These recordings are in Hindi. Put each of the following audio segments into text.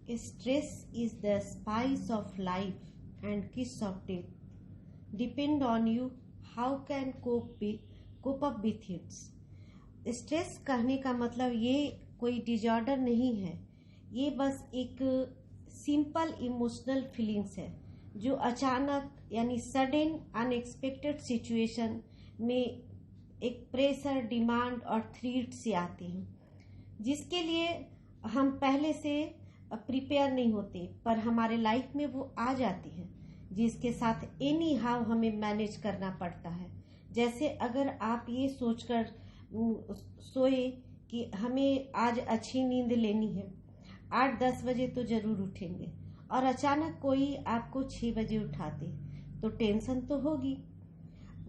Stress is the spice of life and kiss of death. Depend on you how can cope up with it. Stress कहने का मतलब ये कोई डिजॉर्डर नहीं है, ये बस एक सिंपल इमोशनल फीलिंग्स है जो अचानक यानी सडन अनएक्सपेक्टेड सिचुएशन में एक प्रेशर, डिमांड और थ्रेट से आती हैं, जिसके लिए हम पहले से प्रिपेयर नहीं होते, पर हमारे लाइफ में वो आ जाती है, जिसके साथ एनी हाउ हमें मैनेज करना पड़ता है। जैसे अगर आप ये सोचकर सोए कि हमें आज अच्छी नींद लेनी है, 8-10 बजे तो जरूर उठेंगे, और अचानक कोई आपको 6 बजे उठा दे तो टेंशन तो होगी।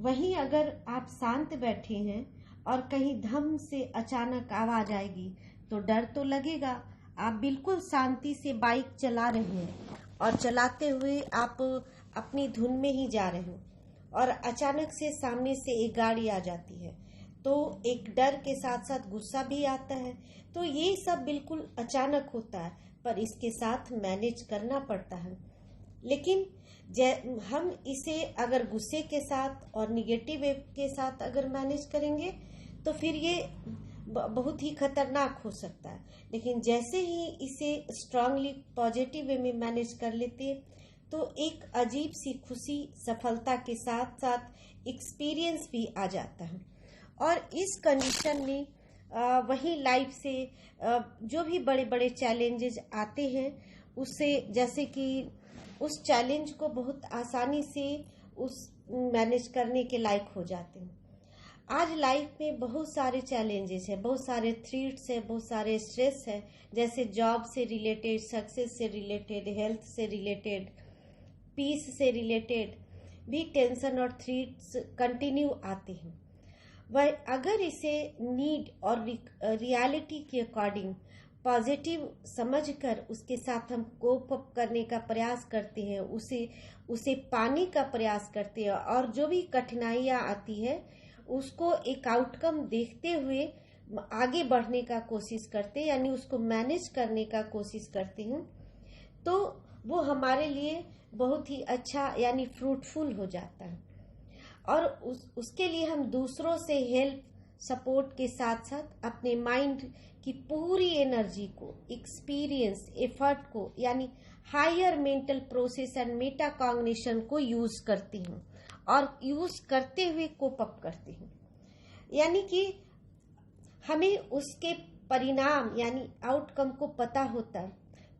वहीं अगर आप शांत बैठे हैं और कहीं धम से अचानक आवाज आएगी तो डर तो लगेगा। आप बिल्कुल शांति से बाइक चला रहे हैं और चलाते हुए आप अपनी धुन में ही जा रहे हो और अचानक से सामने से एक गाड़ी आ जाती है, तो एक डर के साथ साथ गुस्सा भी आता है। तो ये सब बिल्कुल अचानक होता है, पर इसके साथ मैनेज करना पड़ता है। लेकिन हम इसे अगर गुस्से के साथ और निगेटिव वे के साथ अगर मैनेज करेंगे तो फिर ये बहुत ही खतरनाक हो सकता है। लेकिन जैसे ही इसे स्ट्रांगली पॉजिटिव वे में मैनेज कर लेते हैं तो एक अजीब सी खुशी, सफलता के साथ साथ एक्सपीरियंस भी आ जाता है। और इस कंडीशन में वही लाइफ से जो भी बड़े बड़े चैलेंजेस आते हैं उससे, जैसे कि उस चैलेंज को बहुत आसानी से उस मैनेज करने के लायक हो जाते हैं। आज लाइफ में बहुत सारे चैलेंजेस है, बहुत सारे थ्रेट्स है, बहुत सारे स्ट्रेस है, जैसे जॉब से रिलेटेड, सक्सेस से रिलेटेड, हेल्थ से रिलेटेड, पीस से रिलेटेड भी टेंशन और थ्रेट्स कंटिन्यू आते हैं। वह अगर इसे नीड और रियलिटी के अकॉर्डिंग पॉजिटिव समझकर उसके साथ हम कोप अप करने का प्रयास करते हैं, उसे पाने का प्रयास करते हैं, और जो भी कठिनाइयाँ आती है उसको एक आउटकम देखते हुए आगे बढ़ने का कोशिश करते हैं, यानी उसको मैनेज करने का कोशिश करते हैं, तो वो हमारे लिए बहुत ही अच्छा यानी फ्रूटफुल हो जाता है। और उसके लिए हम दूसरों से हेल्प, सपोर्ट के साथ साथ अपने माइंड की पूरी एनर्जी को, एक्सपीरियंस, एफर्ट को, यानी higher mental process and meta cognition को यूज करती हूँ, और यूज करते हुए कोप अप करती हूँ। यानी कि हमें उसके परिणाम यानी आउटकम को पता होता है,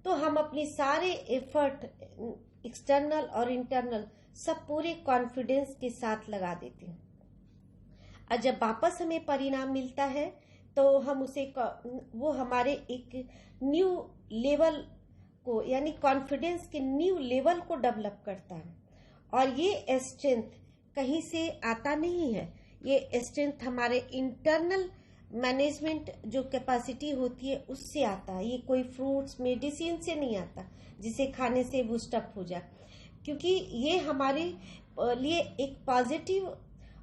तो हम अपने सारे एफर्ट, एक्सटर्नल और इंटरनल, सब पूरे कॉन्फिडेंस के साथ लगा देते हैं। और जब वापस हमें परिणाम मिलता है तो हम उसे, वो हमारे एक न्यू लेवल को, यानी कॉन्फिडेंस के न्यू लेवल को डेवलप करता है। और ये स्ट्रेंथ कहीं से आता नहीं है, ये स्ट्रेंथ हमारे इंटरनल मैनेजमेंट जो कैपेसिटी होती है उससे आता है। ये कोई फ्रूट्स, मेडिसिन से नहीं आता जिसे खाने से बूस्टअप हो जाए, क्योंकि ये हमारे लिए एक पॉजिटिव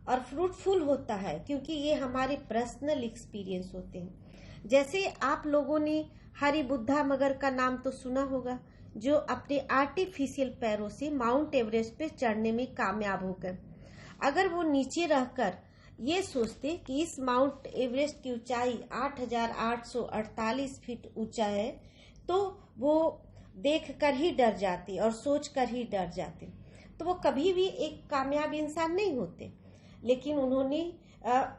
और फ्रूटफुल होता है, क्योंकि ये हमारे पर्सनल एक्सपीरियंस होते हैं। जैसे आप लोगों ने हरि बुद्धा मगर का नाम तो सुना होगा, जो अपने आर्टिफिशियल पैरों से माउंट एवरेस्ट पे चढ़ने में कामयाब हो गए। अगर वो नीचे रहकर ये सोचते कि इस माउंट एवरेस्ट की ऊंचाई 8,848 फीट ऊंचा है, तो वो देखकर ही डर जाते और सोचकर ही डर जाते, तो वो कभी भी एक कामयाब इंसान नहीं होते। लेकिन उन्होंने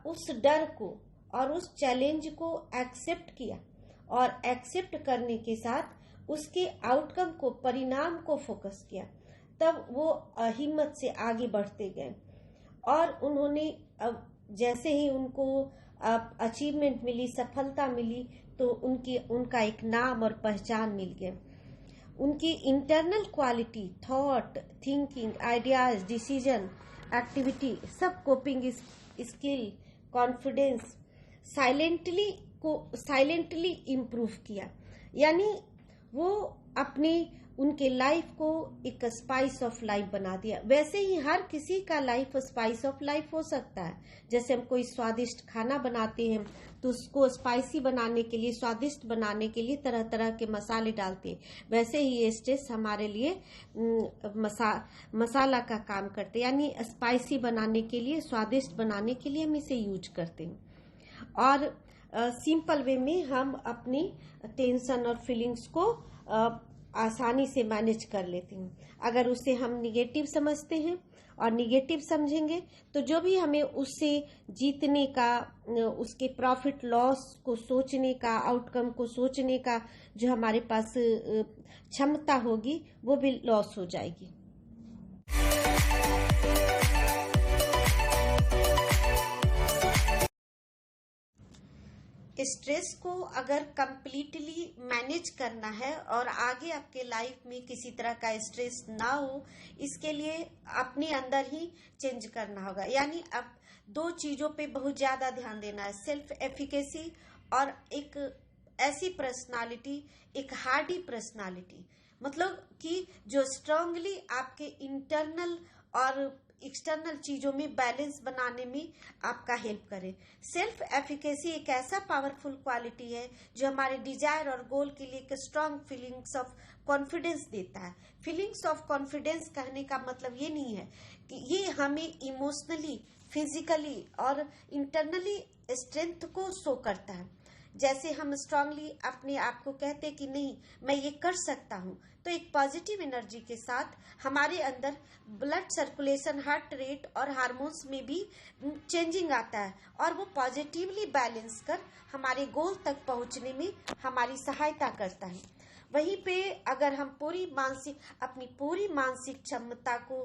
उस डर को और उस चैलेंज को एक्सेप्ट किया, और एक्सेप्ट करने के साथ उसके आउटकम को, परिणाम को फोकस किया, तब वो हिम्मत से आगे बढ़ते गए। और उन्होंने जैसे ही उनको अचीवमेंट मिली, सफलता मिली, तो उनका एक नाम और पहचान मिल गया। उनकी internal quality, thought, thinking, ideas, decision, activity, सब coping skill, confidence silently improve किया। यानी वो अपनी उनके लाइफ को एक स्पाइस ऑफ लाइफ बना दिया। वैसे ही हर किसी का लाइफ स्पाइस ऑफ लाइफ हो सकता है। जैसे हम कोई स्वादिष्ट खाना बनाते हैं तो उसको स्पाइसी बनाने के लिए, स्वादिष्ट बनाने के लिए तरह तरह के मसाले डालते हैं, वैसे ही ये स्ट्रेस हमारे लिए मसाला का काम करते हैं, यानी स्पाइसी बनाने के लिए, स्वादिष्ट बनाने के लिए हम इसे यूज करते हैं। और सिंपल वे में हम अपनी टेंशन और फीलिंग्स को आसानी से मैनेज कर लेते हैं। अगर उसे हम निगेटिव समझते हैं और निगेटिव समझेंगे तो जो भी हमें उससे जीतने का, उसके प्रॉफिट लॉस को सोचने का, आउटकम को सोचने का जो हमारे पास क्षमता होगी वो भी लॉस हो जाएगी। स्ट्रेस को अगर कंप्लीटली मैनेज करना है और आगे आपके लाइफ में किसी तरह का स्ट्रेस ना हो, इसके लिए अपने अंदर ही चेंज करना होगा। यानी अब दो चीजों पे बहुत ज्यादा ध्यान देना है, सेल्फ एफिकेसी और एक ऐसी पर्सनालिटी, एक हार्डी पर्सनालिटी, मतलब कि जो स्ट्रांगली आपके इंटरनल और एक्सटर्नल चीजों में बैलेंस बनाने में आपका हेल्प करे। सेल्फ एफिकेसी एक ऐसा पावरफुल क्वालिटी है जो हमारे डिजायर और गोल के लिए एक स्ट्रांग फीलिंग्स ऑफ कॉन्फिडेंस देता है। फीलिंग्स ऑफ कॉन्फिडेंस कहने का मतलब ये नहीं है कि ये हमें इमोशनली, फिजिकली और इंटरनली स्ट्रेंथ को शो करता है। जैसे हम स्ट्रांगली अपने आप को कहते कि नहीं, मैं ये कर सकता हूँ, तो एक पॉजिटिव एनर्जी के साथ हमारे अंदर ब्लड सर्कुलेशन, हार्ट रेट और हार्मोन्स में भी चेंजिंग आता है और वो पॉजिटिवली बैलेंस कर हमारे गोल तक पहुंचने में हमारी सहायता करता है। वहीं पे अगर हम अपनी पूरी मानसिक क्षमता को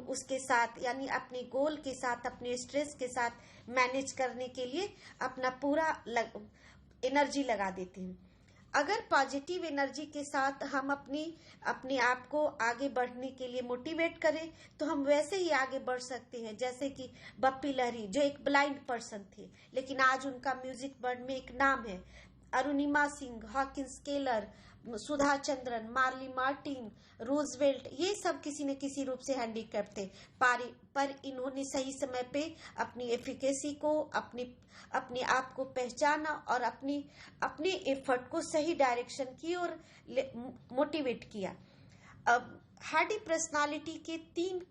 उसके साथ, यानी अपने गोल के साथ, अपने स्ट्रेस के साथ मैनेज करने के लिए अपना पूरा एनर्जी लगा देते हैं। अगर पॉजिटिव एनर्जी के साथ हम अपने आप को आगे बढ़ने के लिए मोटिवेट करें तो हम वैसे ही आगे बढ़ सकते हैं। जैसे कि बप्पी लहरी जो एक ब्लाइंड पर्सन थे लेकिन आज उनका म्यूजिक वर्ल्ड में एक नाम है। Arunima Singh, Hawkins Keller, Sudha Chandran, Marley Martin, Roosevelt, ये सब किसी न किसी रूप से हैंडीकैप थे, पर इन्होंने सही समय पे अपनी एफिकेसी को, अपने आप को पहचाना और अपने एफर्ट को सही डायरेक्शन की और मोटिवेट किया। अब हार्डी पर्सनालिटी के 3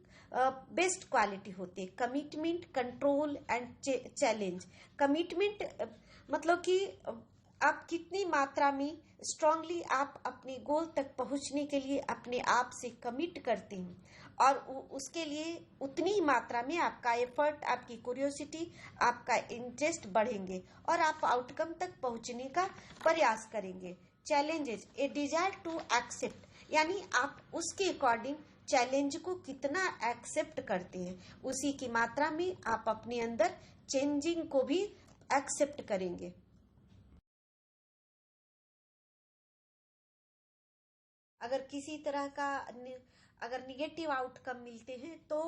बेस्ट क्वालिटी होते हैं: commitment, control and challenge. Commitment मतलब कि आप कितनी मात्रा में स्ट्रांगली आप अपने गोल तक पहुंचने के लिए अपने आप से कमिट करते हैं और उसके लिए उतनी ही मात्रा में आपका एफर्ट, आपकी क्यूरियोसिटी, आपका इंटरेस्ट बढ़ेंगे और आप आउटकम तक पहुंचने का प्रयास करेंगे। Challenges, a desire to accept, यानी आप उसके अकॉर्डिंग चैलेंज को कितना एक्सेप्ट करते हैं, उसी की मात्रा में आप अपने अंदर चेंजिंग को भी एक्सेप्ट करेंगे। अगर किसी तरह का अगर निगेटिव आउटकम मिलते हैं तो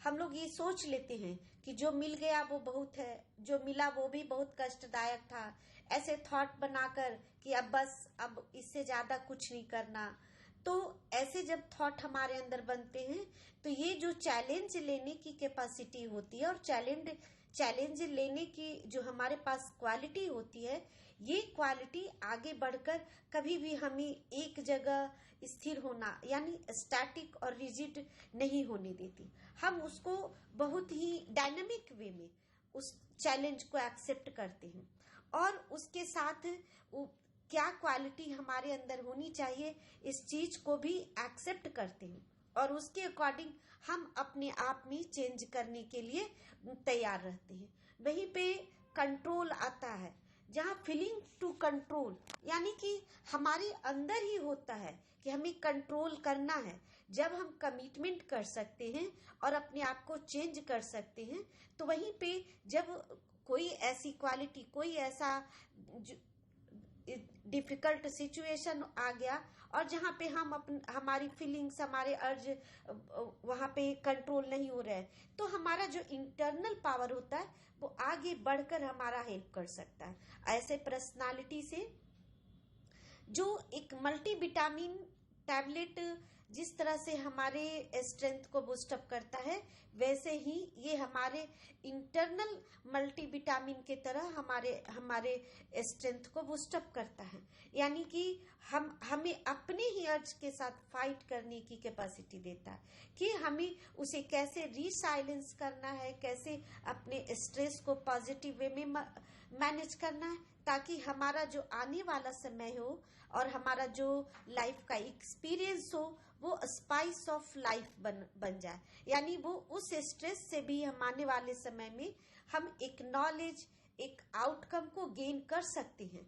हम लोग ये सोच लेते हैं कि जो मिल गया वो बहुत है, जो मिला वो भी बहुत कष्टदायक था। ऐसे थॉट बनाकर कि अब इससे ज्यादा कुछ नहीं करना। तो ऐसे जब थॉट हमारे अंदर बनते हैं तो ये जो चैलेंज लेने की कैपेसिटी होती है और चैलेंज लेने की जो हमारे पास क्वालिटी होती है, ये क्वालिटी आगे बढ़कर कभी भी हमें एक जगह स्थिर होना, यानी स्टैटिक और रिजिड नहीं होने देती। हम उसको बहुत ही डायनामिक वे में उस चैलेंज को एक्सेप्ट करते हैं और उसके साथ क्या क्वालिटी हमारे अंदर होनी चाहिए इस चीज को भी एक्सेप्ट करते हैं और उसके अकॉर्डिंग हम अपने आप में चेंज करने के लिए तैयार रहते हैं। वहीं पे कंट्रोल आता है, जहाँ फीलिंग टू कंट्रोल, यानी कि हमारे अंदर ही होता है कि हमें कंट्रोल करना है। जब हम कमिटमेंट कर सकते हैं और अपने आप को चेंज कर सकते हैं तो वहीं पे जब कोई ऐसी क्वालिटी, कोई ऐसा डिफिकल्ट सिचुएशन आ गया और जहाँ पे हमारी फीलिंग्स, हमारे अर्ज वहां पे कंट्रोल नहीं हो रहा है, तो हमारा जो इंटरनल पावर होता है वो आगे बढ़कर हमारा हेल्प कर सकता है। ऐसे पर्सनालिटी से जो एक मल्टी विटामिन टैबलेट जिस तरह से हमारे स्ट्रेंथ को बूस्टअप करता है, वैसे ही ये हमारे इंटरनल मल्टीविटामिन के तरह हमारे स्ट्रेंथ को बूस्टअप करता है। यानी कि हमें अपने ही अर्ज के साथ फाइट करने की कैपेसिटी देता है कि हमें उसे कैसे रीसाइलेंस करना है, कैसे अपने स्ट्रेस को पॉजिटिव वे में मैनेज करना है, ताकि हमारा जो आने वाला समय हो और हमारा जो लाइफ का एक्सपीरियंस हो वो स्पाइस ऑफ लाइफ बन जाए। यानी वो उस स्ट्रेस से भी हम आने वाले समय में हम एक नॉलेज, एक आउटकम को गेन कर सकते हैं।